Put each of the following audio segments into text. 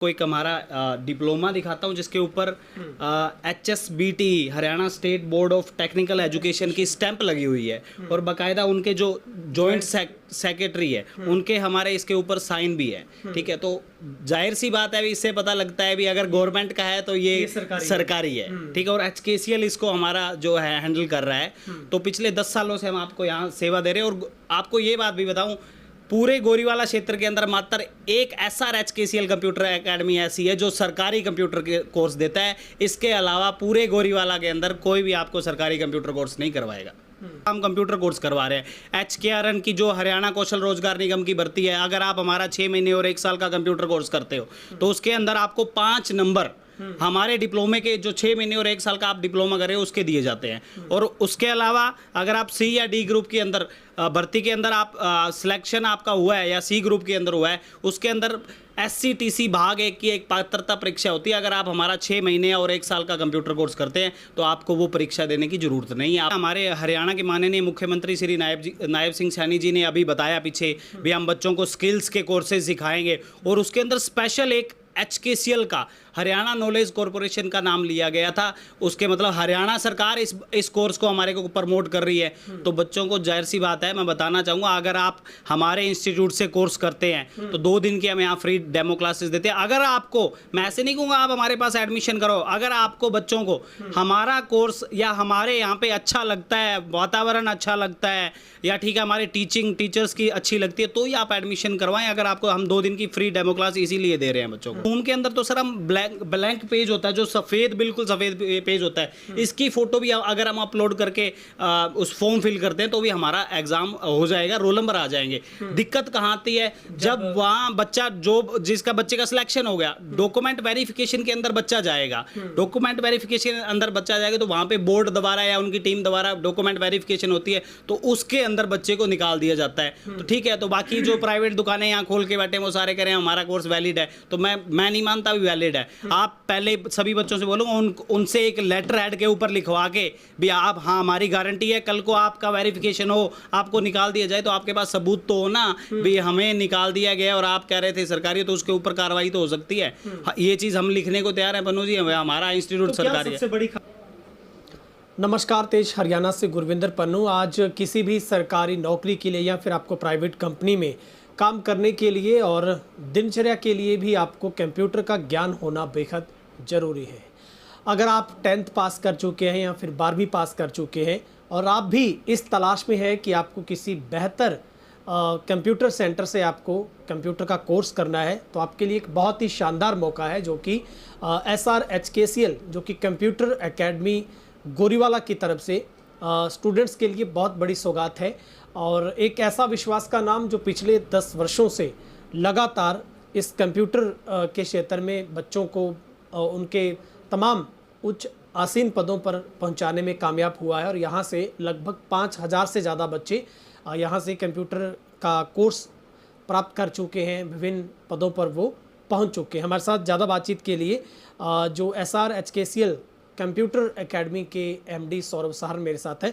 को एक हमारा डिप्लोमा दिखाता हूँ जिसके ऊपर HSBT Haryana state board of technical education की स्टैंप लगी हुई है और बाकायदा उनके जो जॉइंट सेक्रेटरी है उनके हमारे इसके ऊपर साइन भी है। ठीक है, तो जाहिर सी बात है, इससे पता लगता है भी अगर गवर्नमेंट का है तो ये सरकारी है। ठीक है, और HKCL इसको हमारा जो है हैंडल कर रहा है। तो पिछले 10 सालों से हम आपको यहाँ सेवा दे रहे हैं। और आपको ये बात भी बताऊँ, पूरे गोरीवाला क्षेत्र के अंदर मात्र एक SR HKCL कंप्यूटर एकेडमी ऐसी है जो सरकारी कंप्यूटर के कोर्स देता है। इसके अलावा पूरे गोरीवाला के अंदर कोई भी आपको सरकारी कंप्यूटर कोर्स नहीं करवाएगा। हम कंप्यूटर कोर्स करवा रहे हैं। HKRN की जो हरियाणा कौशल रोजगार निगम की भर्ती है, अगर आप हमारा 6 महीने और 1 साल का कंप्यूटर कोर्स करते हो तो उसके अंदर आपको 5 नंबर हमारे डिप्लोमे के, जो 6 महीने और 1 साल का आप डिप्लोमा करें उसके दिए जाते हैं। और उसके अलावा अगर आप C या D ग्रुप के अंदर भर्ती के अंदर आप सिलेक्शन आपका हुआ है या C ग्रुप के अंदर हुआ है, उसके अंदर SCTC भाग 1 की एक पात्रता परीक्षा होती है। अगर आप हमारा 6 महीने और 1 साल का कंप्यूटर कोर्स करते हैं तो आपको वो परीक्षा देने की जरूरत नहीं है। हमारे हरियाणा के माननीय मुख्यमंत्री श्री नायब सिंह सैनी जी ने अभी बताया पीछे भी, हम बच्चों को स्किल्स के कोर्सेज सिखाएंगे और उसके अंदर स्पेशल एक HKCL का हरियाणा नॉलेज कॉरपोरेशन का नाम लिया गया था। उसके मतलब हरियाणा सरकार इस कोर्स को हमारे को प्रमोट कर रही है। तो बच्चों को जाहिर सी बात है, मैं बताना चाहूँगा, अगर आप हमारे इंस्टीट्यूट से कोर्स करते हैं तो 2 दिन की हम यहाँ फ्री डेमो क्लासेस देते हैं। अगर आपको, मैं ऐसे नहीं कहूँगा आप हमारे पास एडमिशन करो, अगर आपको बच्चों को हमारा कोर्स या हमारे यहाँ पे अच्छा लगता है, वातावरण अच्छा लगता है, या ठीक है हमारे टीचर्स की अच्छी लगती है, तो ही आप एडमिशन करवाएं। अगर आपको, हम 2 दिन की फ्री डेमो क्लास इसीलिए दे रहे हैं बच्चों को। रूम के अंदर तो सर हम ब्लैंक पेज होता है, जो सफ़ेद, बिल्कुल सफ़ेद पेज होता है, इसकी फ़ोटो भी अगर हम अपलोड करके उस फॉर्म फिल करते हैं तो भी हमारा एग्ज़ाम हो जाएगा, रोल नंबर आ जाएंगे। दिक्कत कहाँ आती है, जब वहाँ बच्चा, जो जिसका बच्चे का सिलेक्शन हो गया, डॉक्यूमेंट वेरिफिकेशन के अंदर बच्चा जाएगा, डॉक्यूमेंट वेरिफिकेशन अंदर बच्चा जाएगा तो वहाँ पे बोर्ड दोबारा या उनकी टीम दोबारा डॉक्यूमेंट वेरिफिकेशन होती है, तो उसके अंदर बच्चे को निकाल दिया जाता है। तो ठीक है, तो बाकी जो प्राइवेट दुकानें यहाँ खोल के बैठे वो सारे करें हमारा कोर्स वैलिड है, तो मैं नहीं मानता भी वैलिड है। आप पहले सभी बच्चों से बोलूँगा, उनसे एक लेटर हेड के ऊपर लिखवा के भी आप, हाँ हमारी गारंटी है, कल को आपका वेरिफिकेशन हो, आपको निकाल दिया जाए तो आपके पास सबूत तो हो ना भी हमें निकाल दिया गया और आप कह रहे थे सरकारी, तो उसके ऊपर कार्रवाई तो हो सकती है। ये चीज़ हम लिखने को तैयार है पन्नू जी, हमारा इंस्टीट्यूट सरकारी है। नमस्कार, तेज हरियाणा से गुरविंदर पन्नू। आज किसी भी सरकारी नौकरी के लिए या फिर आपको प्राइवेट कंपनी में काम करने के लिए और दिनचर्या के लिए भी आपको कंप्यूटर का ज्ञान होना बेहद ज़रूरी है। अगर आप 10th पास कर चुके हैं या फिर 12वीं पास कर चुके हैं और आप भी इस तलाश में है कि आपको किसी बेहतर कंप्यूटर सेंटर से आपको कंप्यूटर का कोर्स करना है, तो आपके लिए एक बहुत ही शानदार मौका है, जो कि SR HKCL, जो कि कंप्यूटर एकेडमी गोरीवाला की तरफ से स्टूडेंट्स के लिए बहुत बड़ी सौगात है। और एक ऐसा विश्वास का नाम जो पिछले 10 वर्षों से लगातार इस कंप्यूटर के क्षेत्र में बच्चों को उनके तमाम उच्च आसीन पदों पर पहुंचाने में कामयाब हुआ है। और यहाँ से लगभग 5000 से ज़्यादा बच्चे यहाँ से कंप्यूटर का कोर्स प्राप्त कर चुके हैं, विभिन्न पदों पर वो पहुँच चुके हैं। हमारे साथ ज़्यादा बातचीत के लिए जो SR HKCL कंप्यूटर एकेडमी के MD सौरभ सहारण मेरे साथ है।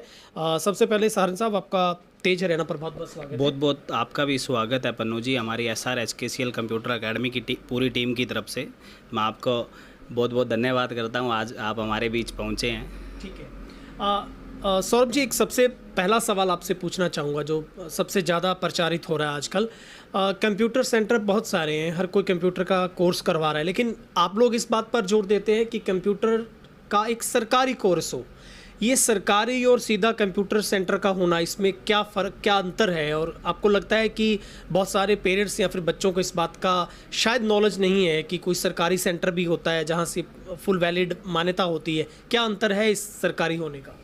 सबसे पहले सहारण साहब, आपका तेज हरियाणा पर बहुत बहुत स्वागत है। बहुत बहुत आपका भी स्वागत है पन्नू जी, हमारी SR HKCL कंप्यूटर एकेडमी की पूरी टीम की तरफ से मैं आपको बहुत बहुत धन्यवाद करता हूँ, आज आप हमारे बीच पहुँचे हैं। ठीक है, सौरभ जी, एक सबसे पहला सवाल आपसे पूछना चाहूँगा जो सबसे ज़्यादा प्रचारित हो रहा है आजकल। कंप्यूटर सेंटर बहुत सारे हैं, हर कोई कंप्यूटर का कोर्स करवा रहा है, लेकिन आप लोग इस बात पर जोर देते हैं कि कंप्यूटर का एक सरकारी कोर्स हो। ये सरकारी और सीधा कंप्यूटर सेंटर का होना, इसमें क्या फ़र्क, क्या अंतर है? और आपको लगता है कि बहुत सारे पेरेंट्स या फिर बच्चों को इस बात का शायद नॉलेज नहीं है कि कोई सरकारी सेंटर भी होता है जहाँ से फुल वैलिड मान्यता होती है। क्या अंतर है इस सरकारी होने का?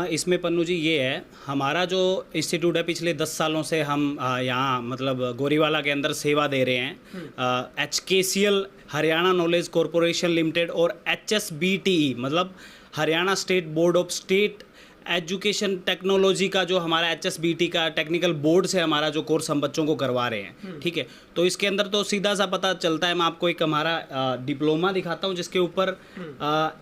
इसमें पन्नू जी ये है, हमारा जो इंस्टीट्यूट है पिछले 10 सालों से हम यहाँ मतलब गोरीवाला के अंदर सेवा दे रहे हैं। HKCL Haryana knowledge corporation limited और HSBTE मतलब Haryana state board of state education technology का जो हमारा HSBT का टेक्निकल बोर्ड से हमारा जो कोर्स हम बच्चों को करवा रहे हैं। ठीक है, तो इसके अंदर तो सीधा सा पता चलता है। मैं आपको एक हमारा डिप्लोमा दिखाता हूँ जिसके ऊपर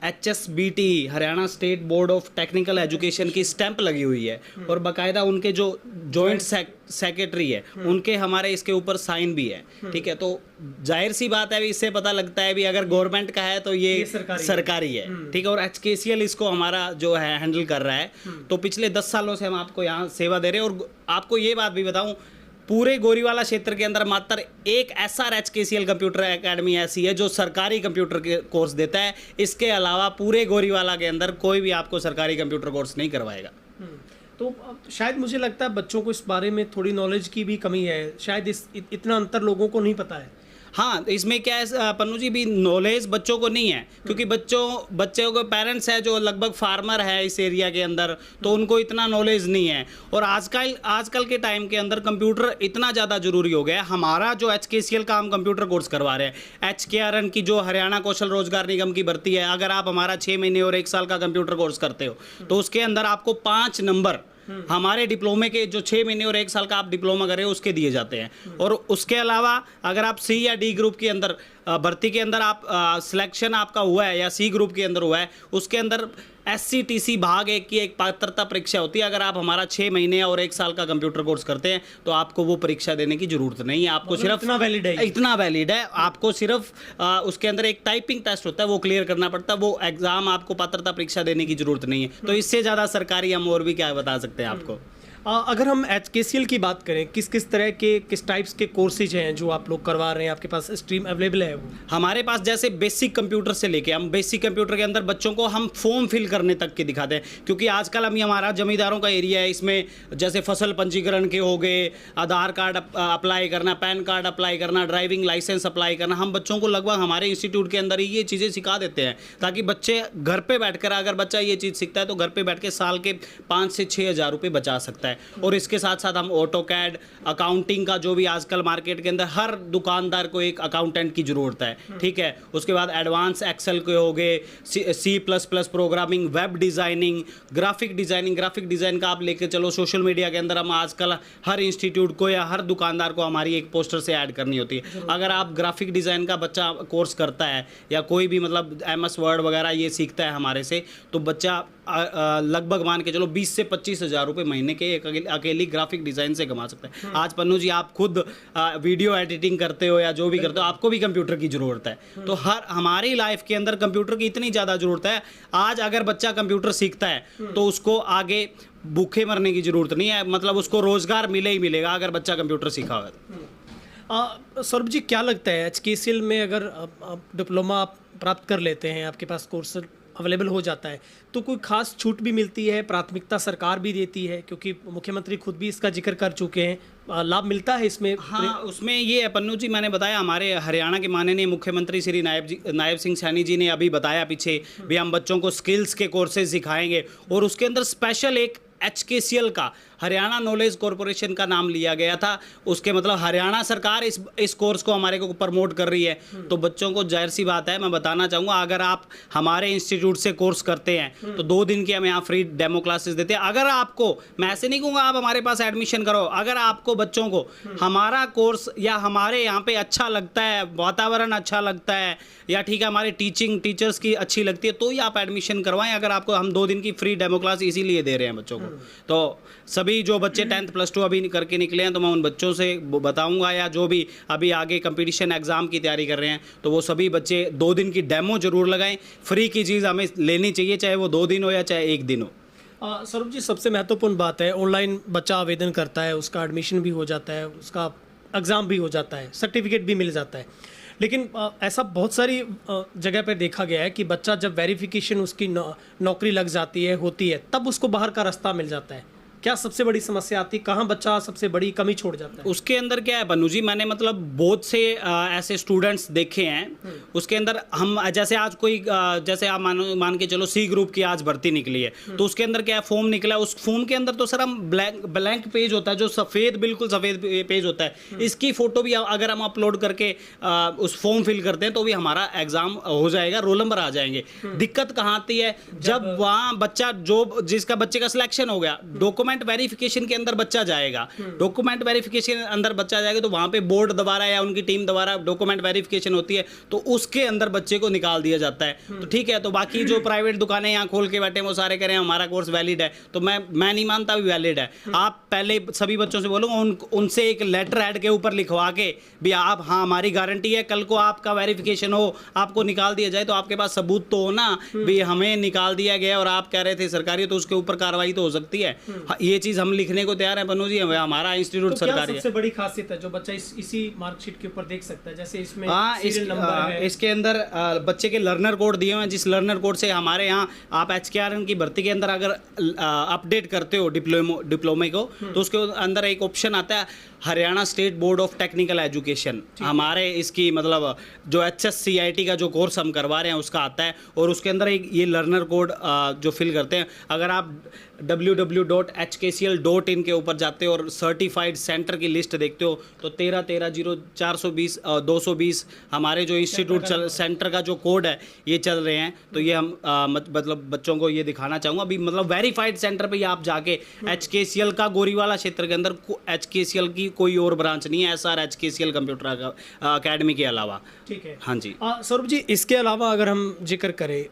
HSBT Haryana state board of technical education की स्टैंप लगी हुई है और बाकायदा उनके जो जॉइंट सेक्रेटरी है उनके हमारे इसके ऊपर साइन भी है। ठीक है, तो जाहिर सी बात है, इससे पता लगता है भी अगर गवर्नमेंट का है तो ये सरकारी है। ठीक है, और HKCL इसको हमारा जो है हैंडल कर रहा है। तो पिछले 10 सालों से हम आपको यहाँ सेवा दे रहे हैं। और आपको ये बात भी बताऊं, पूरे गोरीवाला क्षेत्र के अंदर मात्र एक SR HKCL कंप्यूटर एकेडमी ऐसी है जो सरकारी कंप्यूटर के कोर्स देता है। इसके अलावा पूरे गोरीवाला के अंदर कोई भी आपको सरकारी कंप्यूटर कोर्स नहीं करवाएगा। तो शायद मुझे लगता है बच्चों को इस बारे में थोड़ी नॉलेज की भी कमी है, शायद इतना अंतर लोगों को नहीं पता है। हाँ, इसमें क्या है पन्नू जी, भी नॉलेज बच्चों को नहीं है क्योंकि बच्चों के पेरेंट्स है जो लगभग फार्मर है इस एरिया के अंदर, तो उनको इतना नॉलेज नहीं है। और आजकल के टाइम के अंदर कंप्यूटर इतना ज़्यादा जरूरी हो गया है। हमारा जो HKCL का हम कंप्यूटर कोर्स करवा रहे हैं, HKRN की जो हरियाणा कौशल रोजगार निगम की भर्ती है, अगर आप हमारा 6 महीने और 1 साल का कंप्यूटर कोर्स करते हो तो उसके अंदर आपको 5 नंबर हमारे डिप्लोमे के जो 6 महीने और 1 साल का आप डिप्लोमा करें उसके दिए जाते हैं। और उसके अलावा अगर आप C या D ग्रुप के अंदर भर्ती के अंदर आप सिलेक्शन आपका हुआ है या C ग्रुप के अंदर हुआ है, उसके अंदर SCTC भाग 1 की एक पात्रता परीक्षा होती है। अगर आप हमारा 6 महीने और 1 साल का कंप्यूटर कोर्स करते हैं तो आपको वो परीक्षा देने की जरूरत नहीं है। आपको सिर्फ इतना वैलिड है, आपको सिर्फ उसके अंदर एक टाइपिंग टेस्ट होता है वो क्लियर करना पड़ता है। वो एग्जाम आपको पात्रता परीक्षा देने की जरूरत नहीं है। तो इससे ज़्यादा सरकारी हम और भी क्या बता सकते हैं आपको। अगर हम HKCL की बात करें, किस तरह के किस टाइप्स के कोर्सेज हैं जो आप लोग करवा रहे हैं, आपके पास स्ट्रीम अवेलेबल है वो? हमारे पास जैसे बेसिक कंप्यूटर से लेके हम बेसिक कंप्यूटर के अंदर बच्चों को हम फॉर्म फिल करने तक के दिखाते हैं क्योंकि आजकल हम हमारा जमींदारों का एरिया है। इसमें जैसे फसल पंजीकरण के हो गए, आधार कार्ड अप्लाई करना, पैन कार्ड अप्लाई करना, ड्राइविंग लाइसेंस अप्लाई करना, हम बच्चों को लगभग हमारे इंस्टीट्यूट के अंदर ही ये चीज़ें सिखा देते हैं ताकि बच्चे घर पर बैठ कर, अगर बच्चा ये चीज़ सीखता है तो घर पर बैठ के साल के 5 से 6 हज़ार रुपये बचा सकता है। और इसके साथ साथ हम ऑटोकैड, अकाउंटिंग का जो भी आजकल मार्केट के अंदर हर दुकानदार को एक अकाउंटेंट की जरूरत है। ठीक है, उसके बाद एडवांस एक्सेल के हो गए, C++ programming, web designing, graphic design का आप लेके चलो। सोशल मीडिया के अंदर हम आजकल हर इंस्टीट्यूट को या हर दुकानदार को हमारी एक पोस्टर से ऐड करनी होती है। अगर आप ग्राफिक डिज़ाइन का बच्चा कोर्स करता है या कोई भी मतलब MS वर्ड वगैरह ये सीखता है हमारे से, तो बच्चा लगभग मान के चलो 20 से 25 हज़ार रुपये महीने के एक अकेली ग्राफिक डिज़ाइन से कमा सकते हैं। आज पन्नू जी आप खुद वीडियो एडिटिंग करते हो या जो भी करते हो, आपको भी कंप्यूटर की ज़रूरत है। तो हमारी लाइफ के अंदर कंप्यूटर की इतनी ज़्यादा ज़रूरत है। आज अगर बच्चा कंप्यूटर सीखता है तो उसको आगे भूखे मरने की ज़रूरत नहीं है, मतलब उसको रोज़गार मिले ही मिलेगा अगर बच्चा कंप्यूटर सीखा होगा। सौरभ जी, क्या लगता है HKCL में अगर डिप्लोमा आप प्राप्त कर लेते हैं, आपके पास कोर्स अवेलेबल हो जाता है, तो कोई खास छूट भी मिलती है? प्राथमिकता सरकार भी देती है क्योंकि मुख्यमंत्री खुद भी इसका जिक्र कर चुके हैं, लाभ मिलता है इसमें? हाँ, उसमें ये है पन्नू जी, मैंने बताया हमारे हरियाणा के माननीय मुख्यमंत्री श्री नायब सिंह सैनी जी ने अभी बताया पीछे भी हम बच्चों को स्किल्स के कोर्सेज सिखाएंगे। और उसके अंदर स्पेशल एक HKCL का हरियाणा नॉलेज कॉरपोरेशन का नाम लिया गया था। उसके मतलब हरियाणा सरकार इस कोर्स को हमारे को प्रमोट कर रही है। तो बच्चों को जाहिर सी बात है, मैं बताना चाहूँगा, अगर आप हमारे इंस्टीट्यूट से कोर्स करते हैं तो 2 दिन की हम यहाँ फ्री डेमो क्लासेस देते हैं। अगर आपको, मैं ऐसे नहीं कहूँगा आप हमारे पास एडमिशन करो, अगर आपको बच्चों को हमारा कोर्स या हमारे यहाँ पे अच्छा लगता है, वातावरण अच्छा लगता है, या ठीक है हमारे टीचर्स की अच्छी लगती है, तो ही आप एडमिशन करवाएं। अगर आपको, हम 2 दिन की फ्री डेमो क्लास इसीलिए दे रहे हैं बच्चों को। तो सभी जो बच्चे 10th +2 अभी करके निकले हैं, तो मैं उन बच्चों से बताऊंगा, या जो भी अभी आगे कंपटीशन एग्ज़ाम की तैयारी कर रहे हैं, तो वो सभी बच्चे 2 दिन की डेमो जरूर लगाएं। फ्री की चीज़ हमें लेनी चाहिए, चाहे वो 2 दिन हो या चाहे 1 दिन हो। सौरभ जी, सबसे महत्वपूर्ण बात है, ऑनलाइन बच्चा आवेदन करता है, उसका एडमिशन भी हो जाता है, उसका एग्ज़ाम भी हो जाता है, सर्टिफिकेट भी मिल जाता है। लेकिन ऐसा बहुत सारी जगह पर देखा गया है कि बच्चा जब वेरिफिकेशन उसकी नौकरी लग जाती है, होती है, तब उसको बाहर का रास्ता मिल जाता है। क्या सबसे बड़ी समस्या आती है? कहाँ बच्चा सबसे बड़ी कमी छोड़ जाता है? उसके अंदर क्या है बन्नू जी, मैंने मतलब बहुत से ऐसे स्टूडेंट्स देखे हैं। उसके अंदर हम जैसे आज कोई जैसे आप मान के चलो C ग्रुप की आज भर्ती निकली है, तो उसके अंदर क्या है, फॉर्म निकला। उस फॉर्म के अंदर तो सर हम ब्लैंक पेज होता है, जो सफ़ेद, बिल्कुल सफ़ेद पेज होता है। इसकी फ़ोटो भी अगर हम अपलोड करके उस फॉर्म फिल करते हैं तो भी हमारा एग्ज़ाम हो जाएगा, रोल नंबर आ जाएंगे। दिक्कत कहाँ आती है, जब वहाँ बच्चा जो जिसका बच्चे का सिलेक्शन हो गया, डॉक्यूमेंट डॉक्यूमेंट वेरिफिकेशन के अंदर बच्चा जाएगा, डॉक्यूमेंट वेरिफिकेशन के अंदर बच्चा जाएगा तो वहाँ पे बोर्ड द्वारा या उनकी टीम द्वारा डॉक्यूमेंट वेरिफिकेशन होती है, तो उसके अंदर बच्चे को निकाल दिया जाता है। तो ठीक है, तो बाकी जो प्राइवेट दुकानें यहाँ खोल के बैठे हैं वो सारे कह रहे हैं हमारा कोर्स वैलिड है, तो मैं नहीं मानता भी वैलिड है। आप पहले सभी बच्चों से बोलूँगा उनसे एक लेटर हेड के ऊपर लिखवा के भी आप, हाँ हमारी गारंटी है, कल को आपका वेरिफिकेशन हो, आपको निकाल दिया जाए तो आपके पास सबूत तो हो ना भी हमें निकाल दिया गया और आप कह रहे थे सरकारी, तो उसके ऊपर कार्रवाई तो हो सकती है। ये चीज़ हम लिखने को तैयार है पन्नू जी, हमारा इंस्टीट्यूट तो सरकारी है। सबसे बड़ी खासियत है जो बच्चा इसी मार्कशीट के ऊपर देख सकता है, जैसे इसमें हाँ, सीरियल नंबर है। इसके अंदर बच्चे के लर्नर कोड दिए हुए हैं, जिस लर्नर कोड से हमारे यहाँ आप HKRN की भर्ती के अंदर अगर अपडेट करते हो डिप्लोमे को, तो उसके अंदर एक ऑप्शन आता है Haryana state board of technical education. हमारे इसकी मतलब जो HSCIT का जो कोर्स हम करवा रहे हैं उसका आता है, और उसके अंदर एक ये लर्नर कोड जो फिल करते हैं, अगर आप www.hkcl.in के ऊपर जाते हो और सर्टिफाइड सेंटर की लिस्ट देखते हो तो 13-13-0-420-220 हमारे जो इंस्टीट्यूट सेंटर का जो कोड है ये चल रहे हैं। तो ये हम मतलब बच्चों को ये दिखाना चाहूँगा अभी, मतलब वेरीफाइड सेंटर पे ही आप जाके HKCL का गोरीवाला क्षेत्र के अंदर HKCL की कोई और ब्रांच नहीं है SR HKCL कंप्यूटर अकेडमी के अलावा। ठीक है, हाँ जी सौरभ जी, इसके अलावा अगर हम जिक्र करें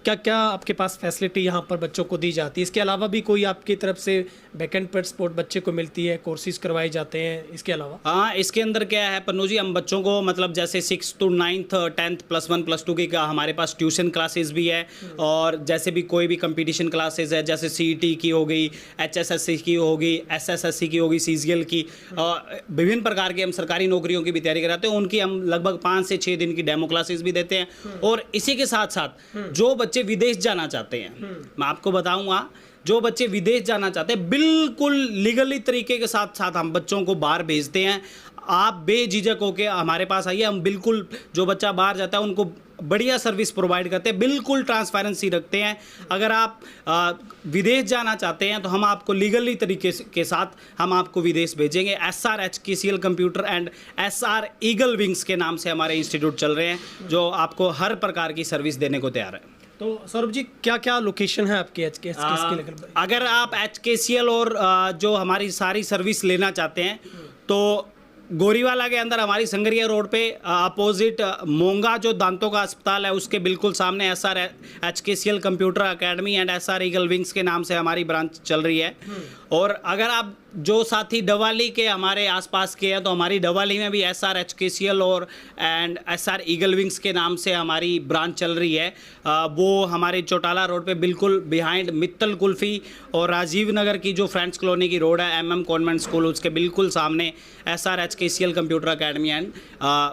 क्या क्या आपके पास फैसिलिटी यहाँ पर बच्चों को दी जाती है, इसके अलावा भी कोई आपकी तरफ से बैकएंड पर सपोर्ट बच्चे को मिलती है, कोर्सेज करवाए जाते हैं इसके अलावा? हाँ, इसके अंदर क्या है पन्नू जी, हम बच्चों को मतलब जैसे 6th to 9th 10th +1 +2 की हमारे पास ट्यूशन क्लासेस भी है, और जैसे भी कोई भी कंपटीशन क्लासेस है, जैसे CET की हो गई, HSSC की होगी, SSSC की होगी, CGL की, विभिन्न प्रकार की हम सरकारी नौकरियों की भी तैयारी कराते हैं। उनकी हम लगभग 5 से 6 दिन की डेमो क्लासेस भी देते हैं। और इसी के साथ साथ जो बच्चे विदेश जाना चाहते हैं, मैं आपको बताऊंगा, जो बच्चे विदेश जाना चाहते हैं बिल्कुल लीगली तरीके के साथ साथ हम बच्चों को बाहर भेजते हैं। आप बेझिझक होके हमारे पास आइए, हम बिल्कुल जो बच्चा बाहर जाता है उनको बढ़िया सर्विस प्रोवाइड करते हैं, बिल्कुल ट्रांसपेरेंसी रखते हैं। अगर आप विदेश जाना चाहते हैं तो हम आपको लीगली तरीके के साथ हम आपको विदेश भेजेंगे। SR HKCL computer and SR eagle wings के नाम से हमारे इंस्टीट्यूट चल रहे हैं, जो आपको हर प्रकार की सर्विस देने को तैयार है। तो सौरभ जी, क्या क्या लोकेशन है आपके HKCL? अगर आप HKCL और जो हमारी सारी सर्विस लेना चाहते हैं तो गोरीवाला के अंदर हमारी संगरिया रोड पे अपोजिट मोंगा जो दांतों का अस्पताल है उसके बिल्कुल सामने SR HKCL computer academy and SR eagle wings के नाम से हमारी ब्रांच चल रही है। और अगर आप जो साथी डवाली के हमारे आसपास के हैं तो हमारी डवाली में भी SR HKCL और एंड SR ईगल विंग्स के नाम से हमारी ब्रांच चल रही है। वो हमारी चौटाला रोड पे बिल्कुल बिहाइंड मित्तल कुल्फ़ी और राजीव नगर की जो फ्रेंड्स कॉलोनी की रोड है MM कॉन्वेंट स्कूल, उसके बिल्कुल सामने SR HKCL computer academy and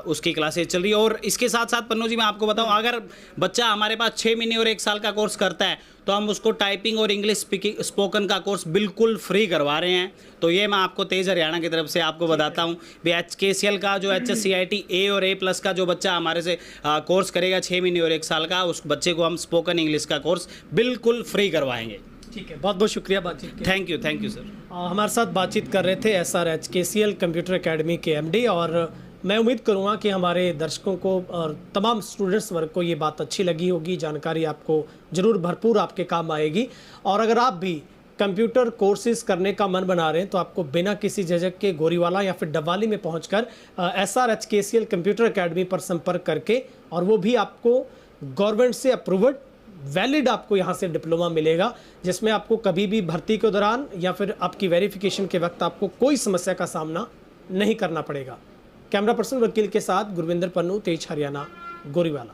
उसकी क्लासेज चल रही है। और इसके साथ साथ पन्नू जी मैं आपको बताऊँ, अगर बच्चा हमारे पास 6 महीने और 1 साल का कोर्स करता है तो हम उसको टाइपिंग और इंग्लिश स्पीकिंग स्पोकन का कोर्स बिल्कुल फ्री करवा रहे हैं। तो ये मैं आपको तेज़ हरियाणा की तरफ से आपको बताता हूँ भी HKCL का जो HSCIT A और A+ का जो बच्चा हमारे से कोर्स करेगा 6 महीने और 1 साल का, उस बच्चे को हम स्पोकन इंग्लिश का कोर्स बिल्कुल फ्री करवाएंगे। ठीक है, बहुत बहुत शुक्रिया बातचीत के। Thank you sir. हमारे साथ बातचीत कर रहे थे SR HKCL कंप्यूटर अकेडमी के MD, और मैं उम्मीद करूंगा कि हमारे दर्शकों को और तमाम स्टूडेंट्स वर्ग को ये बात अच्छी लगी होगी, जानकारी आपको ज़रूर भरपूर आपके काम आएगी। और अगर आप भी कंप्यूटर कोर्सेज करने का मन बना रहे हैं तो आपको बिना किसी झिझक के गोरीवाला या फिर डवाली में पहुंचकर SR HKCL कंप्यूटर अकेडमी पर संपर्क करके, और वो भी आपको गवर्नमेंट से अप्रूव्ड वैलिड आपको यहाँ से डिप्लोमा मिलेगा, जिसमें आपको कभी भी भर्ती के दौरान या फिर आपकी वेरिफिकेशन के वक्त आपको कोई समस्या का सामना नहीं करना पड़ेगा। कैमरा पर्सन वकील के साथ गुरविंदर पन्नू, तेज हरियाणा, गोरीवाला।